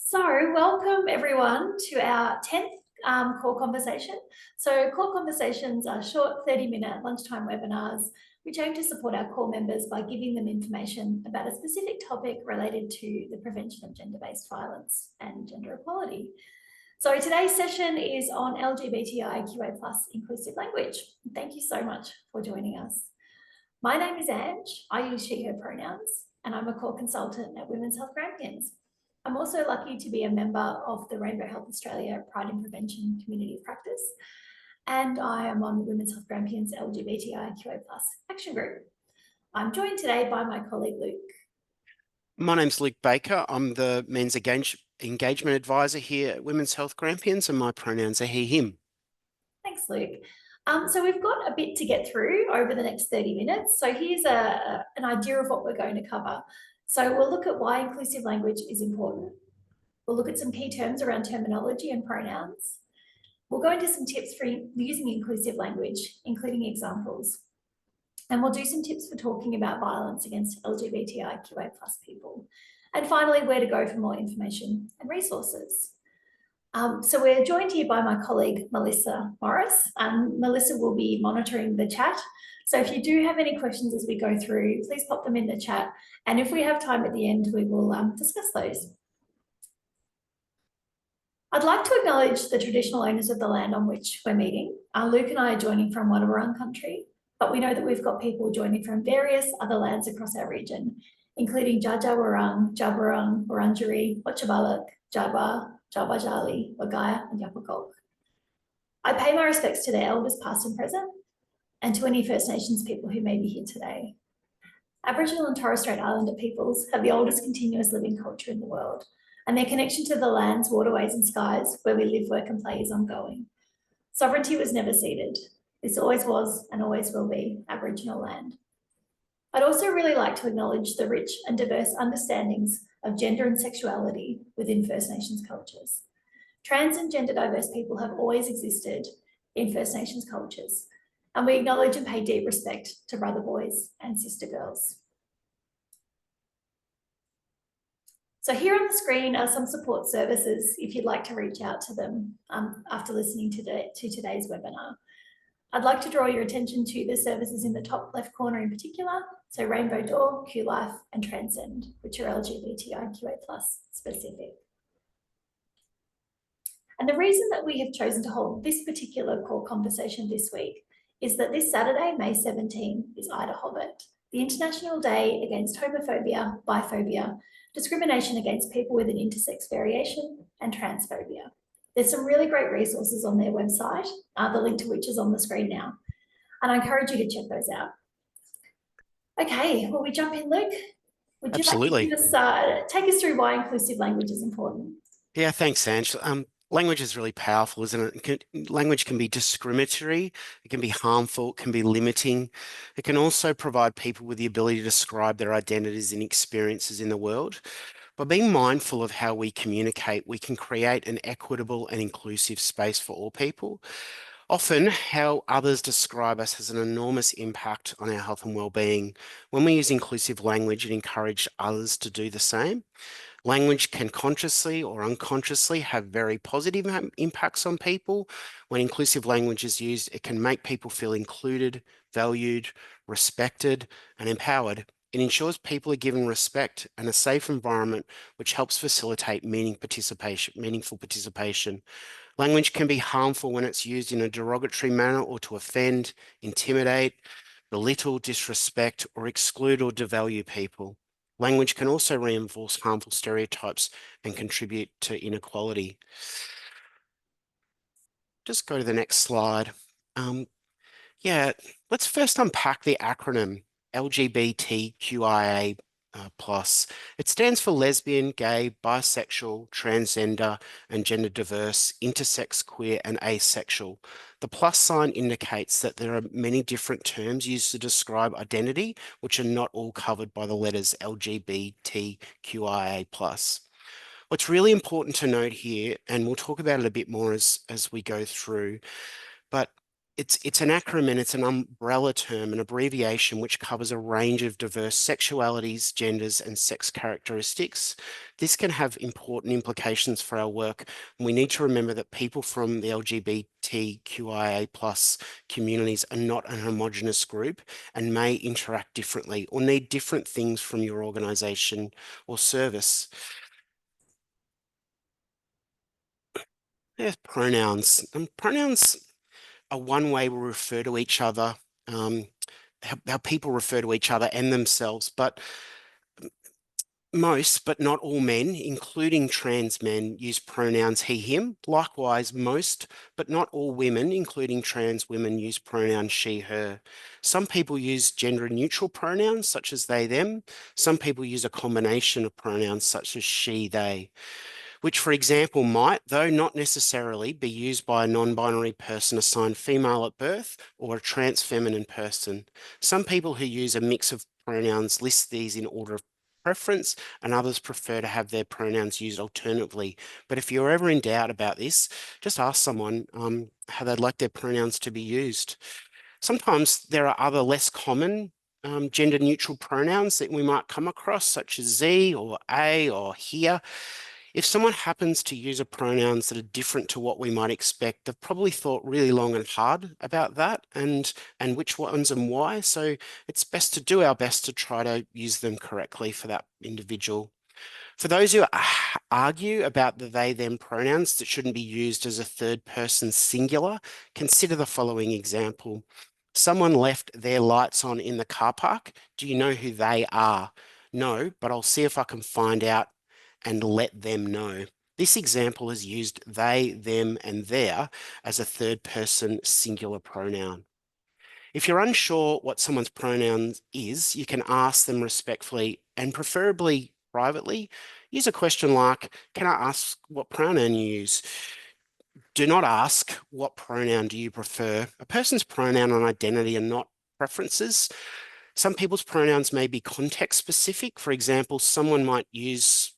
So welcome everyone to our 10th CoRE conversation. So CoRE conversations are short 30-minute lunchtime webinars which aim to support our CoRE members by giving them information about a specific topic related to the prevention of gender-based violence and gender equality. So today's session is on LGBTIQA+ inclusive language. Thank you so much for joining us. My name is Ange. I use she, her pronouns, and I'm a CoRE consultant at Women's Health Grampians. I'm also lucky to be a member of the Rainbow Health Australia Pride in Prevention Community of Practice, and I am on Women's Health Grampians LGBTIQA+ Action Group. I'm joined today by my colleague Luke. My name's Luke Baker. I'm the Men's Engagement Advisor here at Women's Health Grampians, and my pronouns are he, him. Thanks, Luke. So we've got a bit to get through over the next 30 minutes. So here's an idea of what we're going to cover. So we'll look at why inclusive language is important. We'll look at some key terms around terminology and pronouns. We'll go into some tips for using inclusive language, including examples. And we'll do some tips for talking about violence against LGBTIQA+ people. And finally, where to go for more information and resources. So we're joined here by my colleague, Melissa Morris. Melissa will be monitoring the chat. So if you do have any questions as we go through, please pop them in the chat. And if we have time at the end, we will discuss those. I'd like to acknowledge the traditional owners of the land on which we're meeting. Luke and I are joining from Wadawurrung country, but we know that we've got people joining from various other lands across our region, including Dja Dja Wurrung, Djab Wurrung, Wurundjeri, Wotjobaluk, Jadwa, Jabajali, Wagaya, and Yapagog. I pay my respects to their elders past and present, and to any First Nations people who may be here today. Aboriginal and Torres Strait Islander peoples have the oldest continuous living culture in the world, and their connection to the lands, waterways and skies where we live, work and play is ongoing. Sovereignty was never ceded. This always was and always will be Aboriginal land. I'd also really like to acknowledge the rich and diverse understandings of gender and sexuality within First Nations cultures. Trans and gender diverse people have always existed in First Nations cultures, and we acknowledge and pay deep respect to brother boys and sister girls. So here on the screen are some support services if you'd like to reach out to them after listening to today's webinar. I'd like to draw your attention to the services in the top left corner in particular, so Rainbow Door, Q-Life and Transcend, which are LGBTIQA+ specific. And the reason that we have chosen to hold this particular CoRE conversation this week is that this Saturday, May 17, is Ida Hobbit, the International Day Against Homophobia, Biphobia, Discrimination against people with an intersex variation and transphobia. There's some really great resources on their website, the link to which is on the screen now. And I encourage you to check those out. Okay, will we jump in, Luke? Would you Absolutely. like to take us through why inclusive language is important? Yeah, thanks, Ange. Language is really powerful, isn't it? Language can be discriminatory, it can be harmful, it can be limiting. It can also provide people with the ability to describe their identities and experiences in the world. By being mindful of how we communicate, we can create an equitable and inclusive space for all people. Often, how others describe us has an enormous impact on our health and well-being. When we use inclusive language, it encourages others to do the same. Language can consciously or unconsciously have very positive impacts on people. When inclusive language is used, it can make people feel included, valued, respected, and empowered. It ensures people are given respect and a safe environment, which helps facilitate meaningful participation. Language can be harmful when it's used in a derogatory manner or to offend, intimidate, belittle, disrespect, or exclude or devalue people. Language can also reinforce harmful stereotypes and contribute to inequality. Just go to the next slide. Yeah, let's first unpack the acronym LGBTQIA+. It stands for lesbian, gay, bisexual, transgender, and gender diverse, intersex, queer, and asexual. The plus sign indicates that there are many different terms used to describe identity, which are not all covered by the letters LGBTQIA+. What's really important to note here, and we'll talk about it a bit more as we go through, but it's an acronym and it's an umbrella term, an abbreviation which covers a range of diverse sexualities, genders, and sex characteristics. This can have important implications for our work. And we need to remember that people from the LGBTQIA plus communities are not a homogenous group and may interact differently or need different things from your organisation or service. There's pronouns. And pronouns are one way we refer to each other, how people refer to each other and themselves, but most, but not all men, including trans men, use pronouns he, him. Likewise, most, but not all women, including trans women, use pronouns she, her. Some people use gender-neutral pronouns, such as they, them. Some people use a combination of pronouns, such as she, they, which, for example, might, though not necessarily, be used by a non-binary person assigned female at birth or a trans feminine person. Some people who use a mix of pronouns list these in order of preference, and others prefer to have their pronouns used alternatively. But if you're ever in doubt about this, just ask someone how they'd like their pronouns to be used. Sometimes there are other less common gender-neutral pronouns that we might come across, such as ze or a or here. If someone happens to use a pronouns that are different to what we might expect, they've probably thought really long and hard about that and which ones and why. So it's best to do our best to try to use them correctly for that individual. For those who argue about the they, them pronouns that shouldn't be used as a third person singular, consider the following example. Someone left their lights on in the car park. Do you know who they are? No, but I'll see if I can find out and let them know. This example has used they, them, and their as a third person singular pronoun. If you're unsure what someone's pronoun is, you can ask them respectfully and preferably privately. Use a question like, can I ask what pronoun you use? Do not ask, what pronoun do you prefer? A person's pronoun and identity are not preferences. Some people's pronouns may be context specific. For example, someone might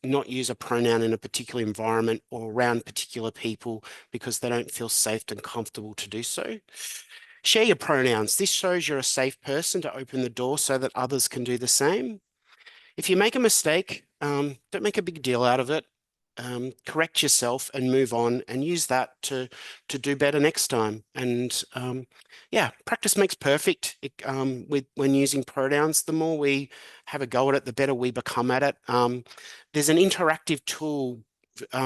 not use a pronoun in a particular environment or around particular people because they don't feel safe and comfortable to do so. Share your pronouns. This shows you're a safe person to open the door so that others can do the same. If you make a mistake, don't make a big deal out of it. Correct yourself and move on and use that to do better next time. And yeah, practice makes perfect when using pronouns. The more we have a go at it, the better we become at it. There's an interactive tool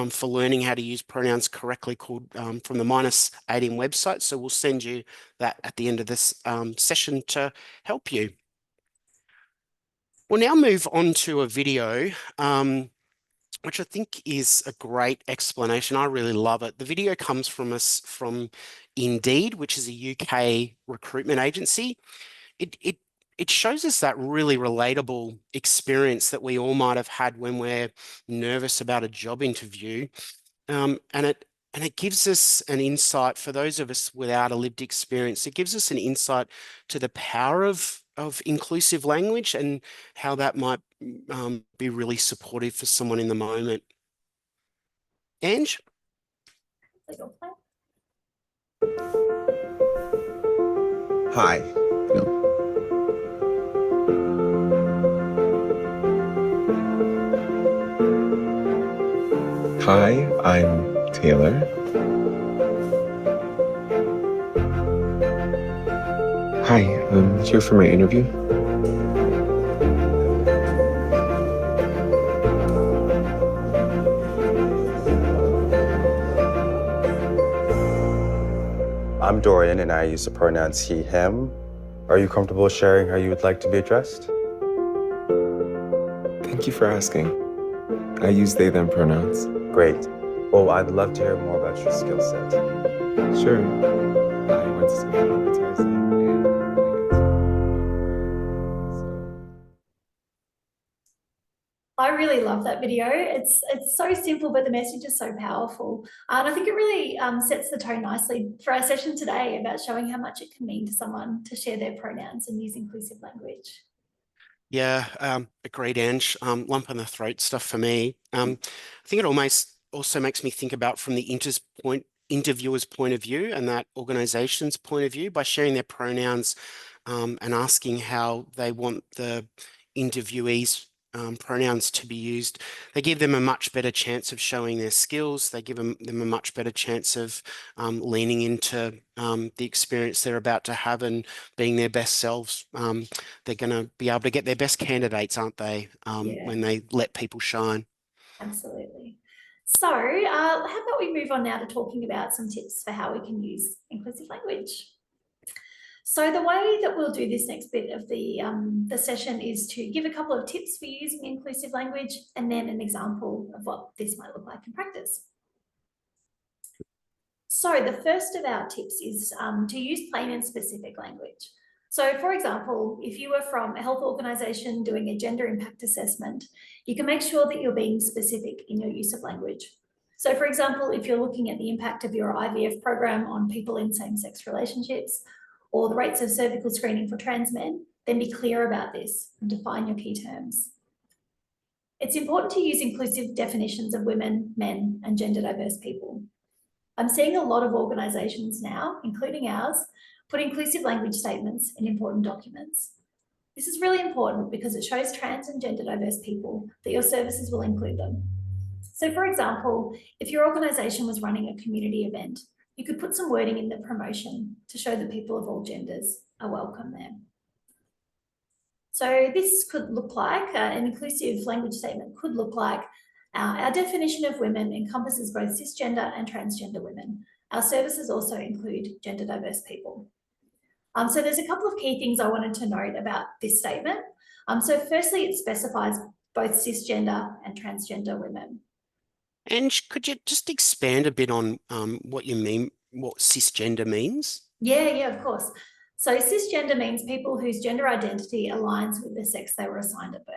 for learning how to use pronouns correctly called from the -18 website. So we'll send you that at the end of this session to help you. We'll now move on to a video which I think is a great explanation. I really love it. The video comes from Indeed, which is a UK recruitment agency. It shows us that really relatable experience that we all might have had when we're nervous about a job interview. And it gives us an insight for those of us without a lived experience. It gives us an insight to the power of inclusive language and how that might be really supportive for someone in the moment. Ange? Hi. No. Hi, I'm Taylor. Hi, I'm here for my interview. I'm Dorian and I use the pronouns he, him. Are you comfortable sharing how you would like to be addressed? Thank you for asking. I use they, them pronouns. Great. Well, I'd love to hear more about your skill set. Sure. I went to school for advertising and I really love that video. It's so simple, but the message is so powerful. And I think it really sets the tone nicely for our session today about showing how much it can mean to someone to share their pronouns and use inclusive language. Yeah, agreed, Ange. Lump in the throat stuff for me. I think it almost also makes me think about from the interviewer's point of view and that organization's point of view by sharing their pronouns and asking how they want the interviewees pronouns to be used. They give them a much better chance of showing their skills. They give them a much better chance of leaning into the experience they're about to have and being their best selves. They're going to be able to get their best candidates, aren't they, when they let people shine. Absolutely. So how about we move on now to talking about some tips for how we can use inclusive language. So the way that we'll do this next bit of the session is to give a couple of tips for using inclusive language and then an example of what this might look like in practice. So the first of our tips is to use plain and specific language. So for example, if you were from a health organisation doing a gender impact assessment, you can make sure that you're being specific in your use of language. So for example, if you're looking at the impact of your IVF program on people in same-sex relationships, or the rates of cervical screening for trans men, then be clear about this and define your key terms. It's important to use inclusive definitions of women, men, and gender diverse people. I'm seeing a lot of organisations now, including ours, put inclusive language statements in important documents. This is really important because it shows trans and gender diverse people that your services will include them. So for example, if your organisation was running a community event, you could put some wording in the promotion to show that people of all genders are welcome there. So this could look like, an inclusive language statement could look like, our definition of women encompasses both cisgender and transgender women. Our services also include gender diverse people. So there's a couple of key things I wanted to note about this statement. So firstly, it specifies both cisgender and transgender women. And could you just expand a bit on what you mean, what cisgender means? Yeah, of course. So cisgender means people whose gender identity aligns with the sex they were assigned at birth.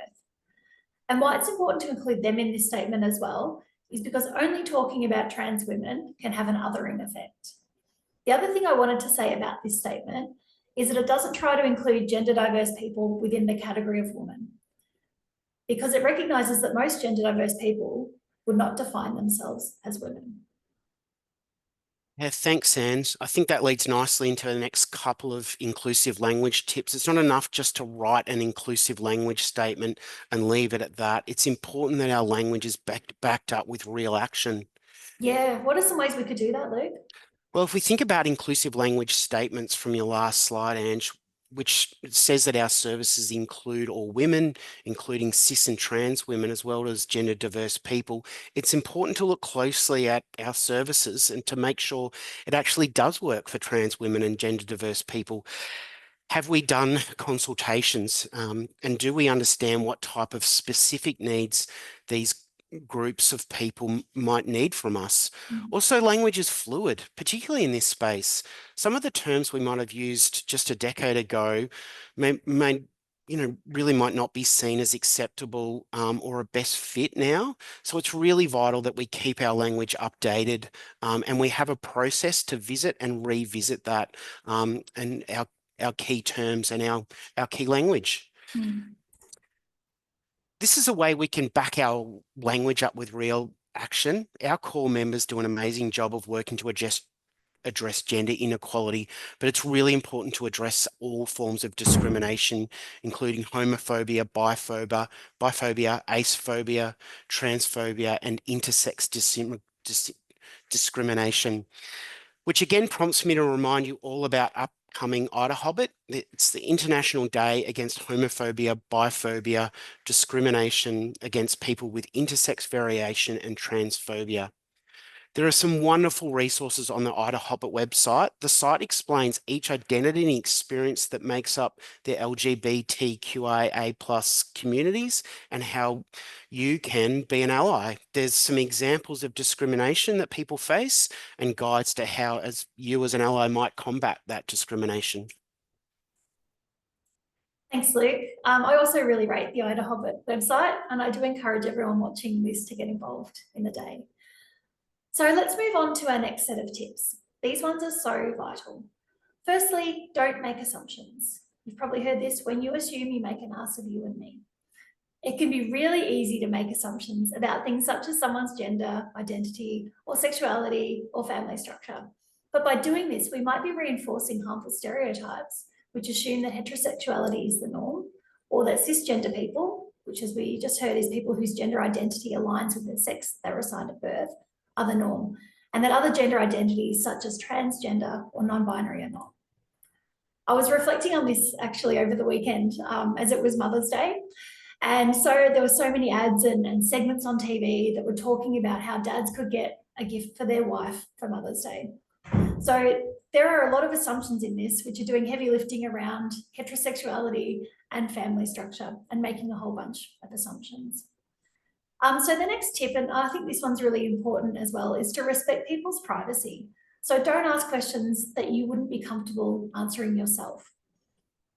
And why it's important to include them in this statement as well is because only talking about trans women can have an othering effect. The other thing I wanted to say about this statement is that it doesn't try to include gender diverse people within the category of woman, because it recognises that most gender diverse people would not define themselves as women. Yeah, thanks, Anne. I think that leads nicely into the next couple of inclusive language tips. It's not enough just to write an inclusive language statement and leave it at that. It's important that our language is backed up with real action. Yeah, what are some ways we could do that, Luke? Well, if we think about inclusive language statements from your last slide, Ange, which says that our services include all women, including cis and trans women, as well as gender diverse people, it's important to look closely at our services and to make sure it actually does work for trans women and gender diverse people. Have we done consultations and do we understand what type of specific needs these groups of people might need from us? Also, language is fluid, particularly in this space. Some of the terms we might have used just a decade ago may really might not be seen as acceptable or a best fit now. So it's really vital that we keep our language updated and we have a process to visit and revisit that and our key terms and our key language. This is a way we can back our language up with real action. Our CoRE members do an amazing job of working to address gender inequality, but it's really important to address all forms of discrimination, including homophobia, biphobia, acephobia, transphobia, and intersex discrimination, which again prompts me to remind you all about upcoming IDAHOBIT. It's the International Day Against Homophobia, Biphobia, Discrimination Against People with Intersex Variation and Transphobia. There are some wonderful resources on the IDAHOBIT website. The site explains each identity and experience that makes up the LGBTIQA+ communities and how you can be an ally. There's some examples of discrimination that people face and guides to how you as an ally might combat that discrimination. Thanks, Luke. I also really rate the IDAHOBIT website, and I do encourage everyone watching this to get involved in the day. So let's move on to our next set of tips. These ones are so vital. Firstly, don't make assumptions. You've probably heard this: when you assume, you make an ass of you and me. It can be really easy to make assumptions about things such as someone's gender, identity, or sexuality, or family structure. But by doing this, we might be reinforcing harmful stereotypes, which assume that heterosexuality is the norm, or that cisgender people, which as we just heard is people whose gender identity aligns with the sex they were assigned at birth, are the norm, and that other gender identities such as transgender or non-binary are not. I was reflecting on this actually over the weekend as it was Mother's Day. And so there were so many ads and segments on TV that were talking about how dads could get a gift for their wife for Mother's Day. So there are a lot of assumptions in this, which are doing heavy lifting around heterosexuality and family structure and making a whole bunch of assumptions. So the next tip, and I think this one's really important as well, is to respect people's privacy. So don't ask questions that you wouldn't be comfortable answering yourself.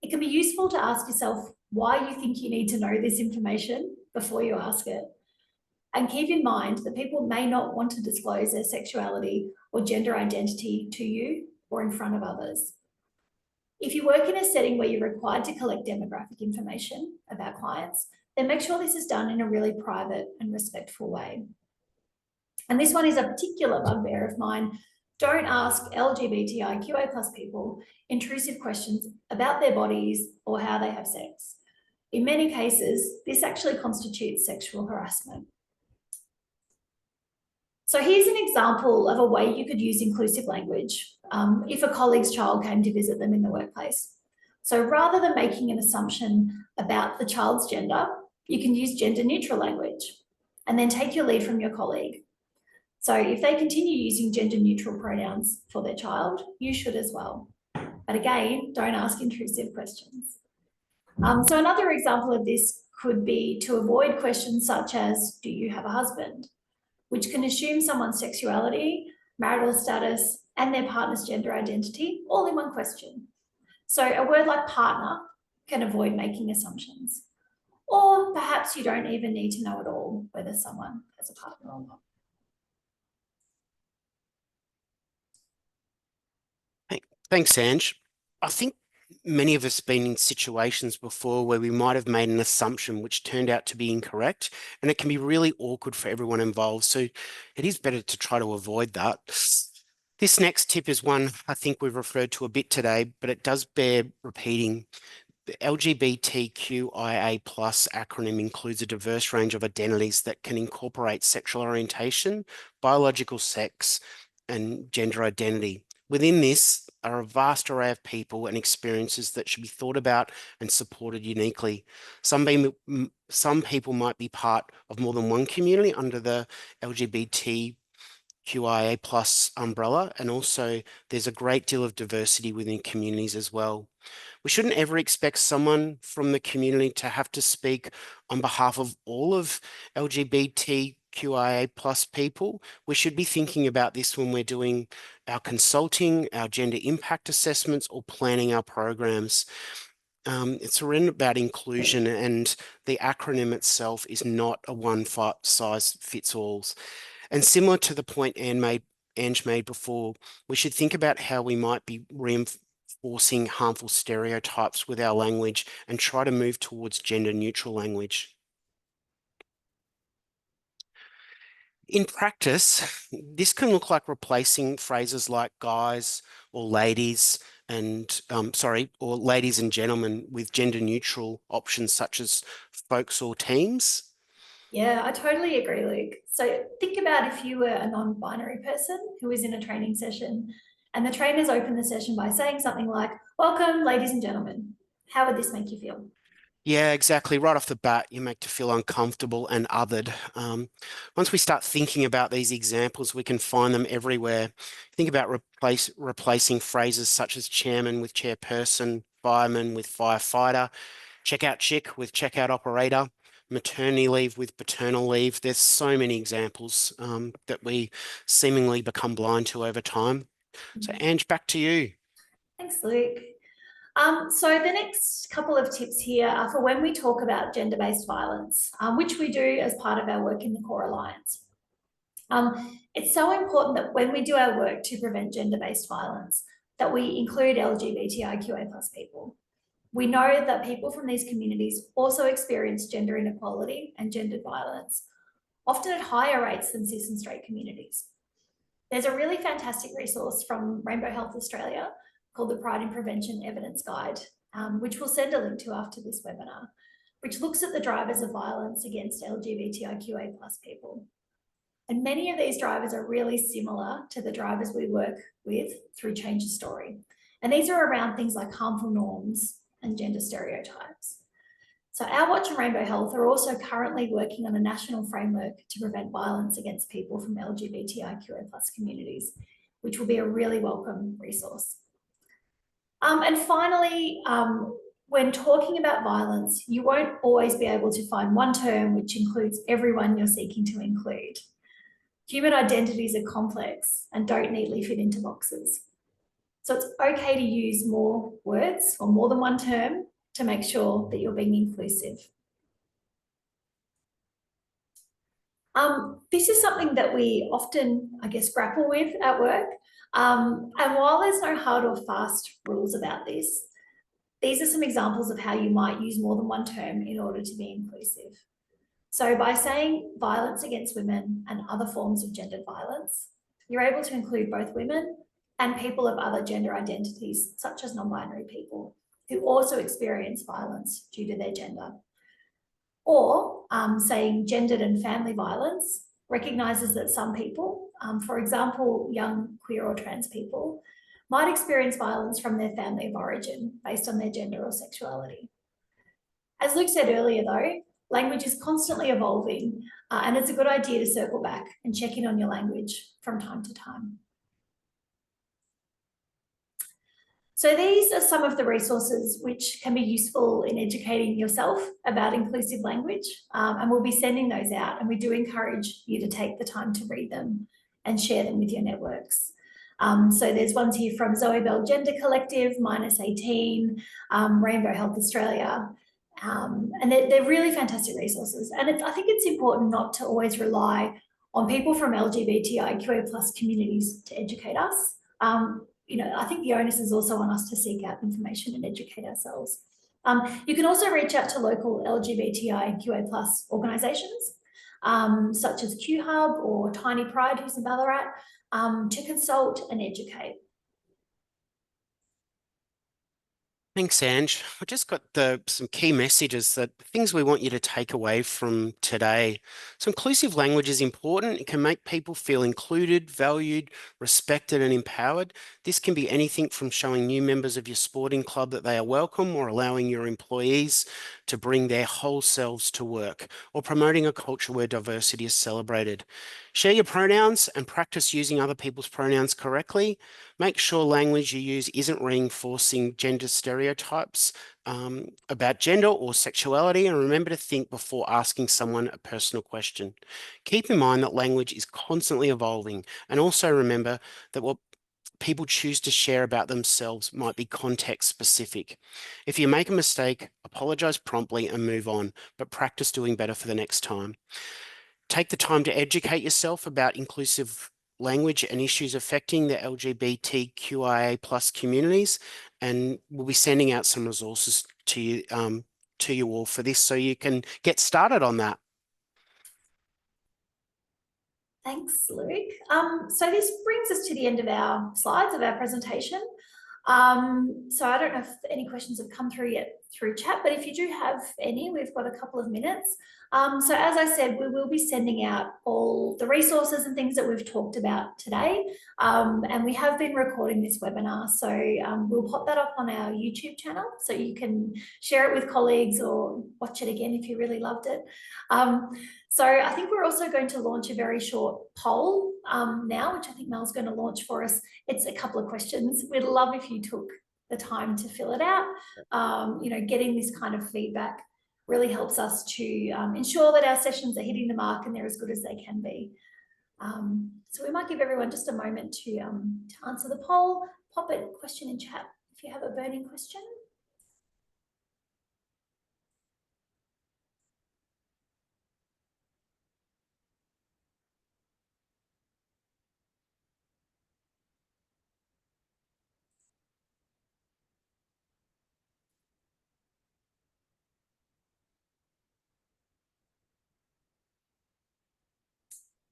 It can be useful to ask yourself why you think you need to know this information before you ask it. And keep in mind that people may not want to disclose their sexuality or gender identity to you or in front of others. If you work in a setting where you're required to collect demographic information about clients, then make sure this is done in a really private and respectful way. And this one is a particular bugbear of mine. Don't ask LGBTIQA+ people intrusive questions about their bodies or how they have sex. In many cases, this actually constitutes sexual harassment. So here's an example of a way you could use inclusive language if a colleague's child came to visit them in the workplace. So rather than making an assumption about the child's gender, you can use gender neutral language and then take your lead from your colleague. So if they continue using gender neutral pronouns for their child, you should as well. But again, don't ask intrusive questions. So another example of this could be to avoid questions such as, do you have a husband? Which can assume someone's sexuality, marital status, and their partner's gender identity all in one question. So a word like partner can avoid making assumptions. Or perhaps you don't even need to know at all whether someone has a partner or not. Thanks, Ange. I think many of us have been in situations before where we might have made an assumption which turned out to be incorrect, and it can be really awkward for everyone involved. So it is better to try to avoid that. This next tip is one I think we've referred to a bit today, but it does bear repeating. The LGBTQIA+ acronym includes a diverse range of identities that can incorporate sexual orientation, biological sex, and gender identity. Within this are a vast array of people and experiences that should be thought about and supported uniquely. Some people might be part of more than one community under the LGBTQIA+ umbrella, and also there's a great deal of diversity within communities as well. We shouldn't ever expect someone from the community to have to speak on behalf of all of LGBTQIA+ people. We should be thinking about this when we're doing our consulting, our gender impact assessments, or planning our programs. It's about inclusion, and the acronym itself is not a one-size-fits-all. And similar to the point Ange made before, we should think about how we might be reinforcing harmful stereotypes with our language and try to move towards gender neutral language. In practice, this can look like replacing phrases like guys or ladies and or ladies and gentlemen with gender neutral options such as folks or teams. Yeah, I totally agree, Luke. So think about if you were a non-binary person who was in a training session and the trainers open the session by saying something like, welcome, ladies and gentlemen. How would this make you feel? Yeah, exactly. Right off the bat, you make to feel uncomfortable and othered. Once we start thinking about these examples, we can find them everywhere. Think about replacing phrases such as chairman with chairperson, fireman with firefighter, checkout chick with checkout operator, maternity leave with paternal leave. There's so many examples that we seemingly become blind to over time. So Ange, back to you. Thanks, Luke. So the next couple of tips here are for when we talk about gender-based violence, which we do as part of our work in the CoRE Alliance. It's so important that when we do our work to prevent gender-based violence, that we include LGBTIQA+ people. We know that people from these communities also experience gender inequality and gendered violence, often at higher rates than cis and straight communities. There's a really fantastic resource from Rainbow Health Australia called the Pride in Prevention Evidence Guide, which we'll send a link to after this webinar, which looks at the drivers of violence against LGBTIQA+ people. And many of these drivers are really similar to the drivers we work with through Change the Story. And these are around things like harmful norms and gender stereotypes. So our Watch and Rainbow Health are also currently working on a national framework to prevent violence against people from LGBTIQA+ communities, which will be a really welcome resource. And finally, when talking about violence, you won't always be able to find one term which includes everyone you're seeking to include. Human identities are complex and don't neatly fit into boxes. So it's okay to use more words or more than one term to make sure that you're being inclusive. This is something that we often, I guess, grapple with at work. And while there's no hard or fast rules about this, these are some examples of how you might use more than one term in order to be inclusive. So by saying violence against women and other forms of gendered violence, you're able to include both women and people of other gender identities, such as non-binary people, who also experience violence due to their gender. Or saying gendered and family violence recognises that some people, for example, young queer or trans people, might experience violence from their family of origin based on their gender or sexuality. As Luke said earlier though, language is constantly evolving and it's a good idea to circle back and check in on your language from time to time. So these are some of the resources which can be useful in educating yourself about inclusive language, and we'll be sending those out, and we do encourage you to take the time to read them and share them with your networks. So there's ones here from Zoe Bell Gender Collective, -18, Rainbow Health Australia, and they're really fantastic resources. And I think it's important not to always rely on people from LGBTIQA+ communities to educate us. You know, I think the onus is also on us to seek out information and educate ourselves. You can also reach out to local LGBTIQA+ organisations, such as Q Hub or Tiny Pride, who's in Ballarat, to consult and educate. Thanks, Ange. I just got some key messages, that things we want you to take away from today. So inclusive language is important. It can make people feel included, valued, respected and empowered. This can be anything from showing new members of your sporting club that they are welcome, or allowing your employees to bring their whole selves to work, or promoting a culture where diversity is celebrated. Share your pronouns and practice using other people's pronouns correctly. Make sure language you use isn't reinforcing gender stereotypes about gender or sexuality, and remember to think before asking someone a personal question. Keep in mind that language is constantly evolving, and also remember that what people choose to share about themselves might be context specific. If you make a mistake, apologize promptly and move on, but practice doing better for the next time. Take the time to educate yourself about inclusive language and issues affecting the LGBTQIA+ communities, and we'll be sending out some resources to you all for this, so you can get started on that. Thanks, Luke. So this brings us to the end of our slides of our presentation. So I don't know if any questions have come through yet through chat, but if you do have any, we've got a couple of minutes. So as I said, we will be sending out all the resources and things that we've talked about today. And we have been recording this webinar, so we'll pop that up on our YouTube channel so you can share it with colleagues or watch it again if you really loved it. So I think we're also going to launch a very short poll now, which I think Mel's going to launch for us. It's a couple of questions. We'd love if you took the time to fill it out. You know, getting this kind of feedback really helps us to ensure that our sessions are hitting the mark and they're as good as they can be. So we might give everyone just a moment to answer the poll. Pop a question in chat if you have a burning question.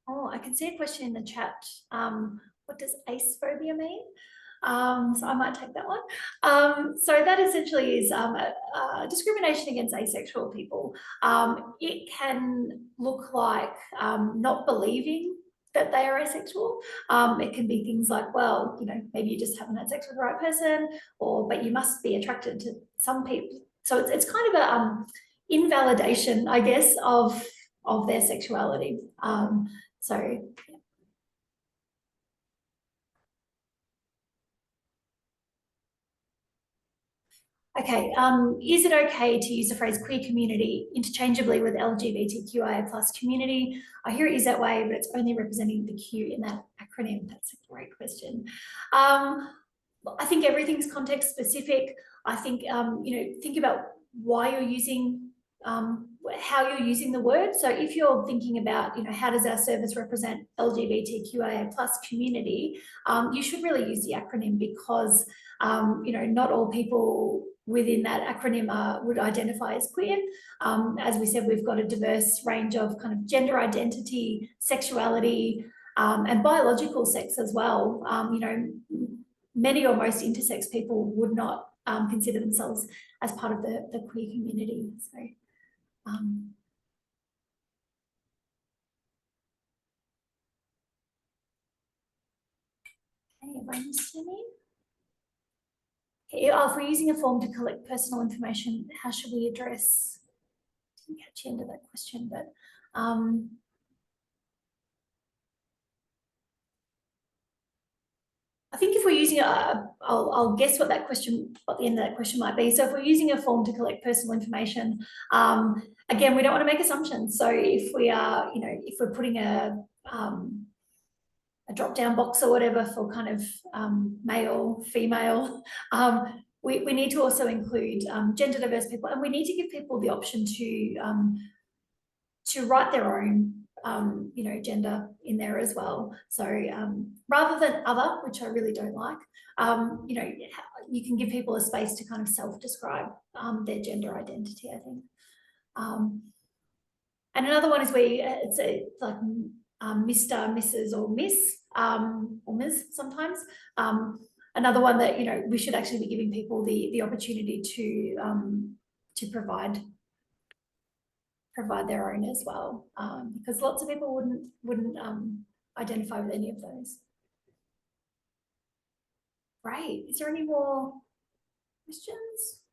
Oh, I can see a question in the chat. What does acephobia mean? So I might take that one. So that essentially is discrimination against asexual people. It can look like not believing that they are asexual. It can be things like, well, you know, maybe you just haven't had sex with the right person, or but you must be attracted to some people. So it's kind of a invalidation, I guess, of their sexuality. So okay, is it okay to use the phrase queer community interchangeably with LGBTQIA plus community? I hear it used that way, but it's only representing the Q in that acronym. That's a great question. I think everything's context specific. I think, you know, think about why you're using, how you're using the word. So if you're thinking about, you know, how does our service represent LGBTQIA plus community, you should really use the acronym because, you know, not all people within that acronym would identify as queer. As we said, we've got a diverse range of kind of gender identity, sexuality, and biological sex as well. You know, many or most intersex people would not consider themselves as part of the queer community. So, okay, everyone listening? If we're using a form to collect personal information, how should we address? Didn't catch the end of that question, but I think if we're using I'll guess what that question, what the end of that question might be. So if we're using a form to collect personal information, again, we don't want to make assumptions. So if we are, you know, if we're putting a drop-down box or whatever for kind of male, female, we need to also include gender diverse people, and we need to give people the option to write their own you know, gender in there as well. So rather than other, which I really don't like, you know, you can give people a space to kind of self-describe their gender identity, I think. And another one is where it's like Mr., Mrs. or Miss, or Ms. sometimes. Another one that, you know, we should actually be giving people the opportunity to provide their own as well, because lots of people wouldn't identify with any of those. Great. Is there any more questions?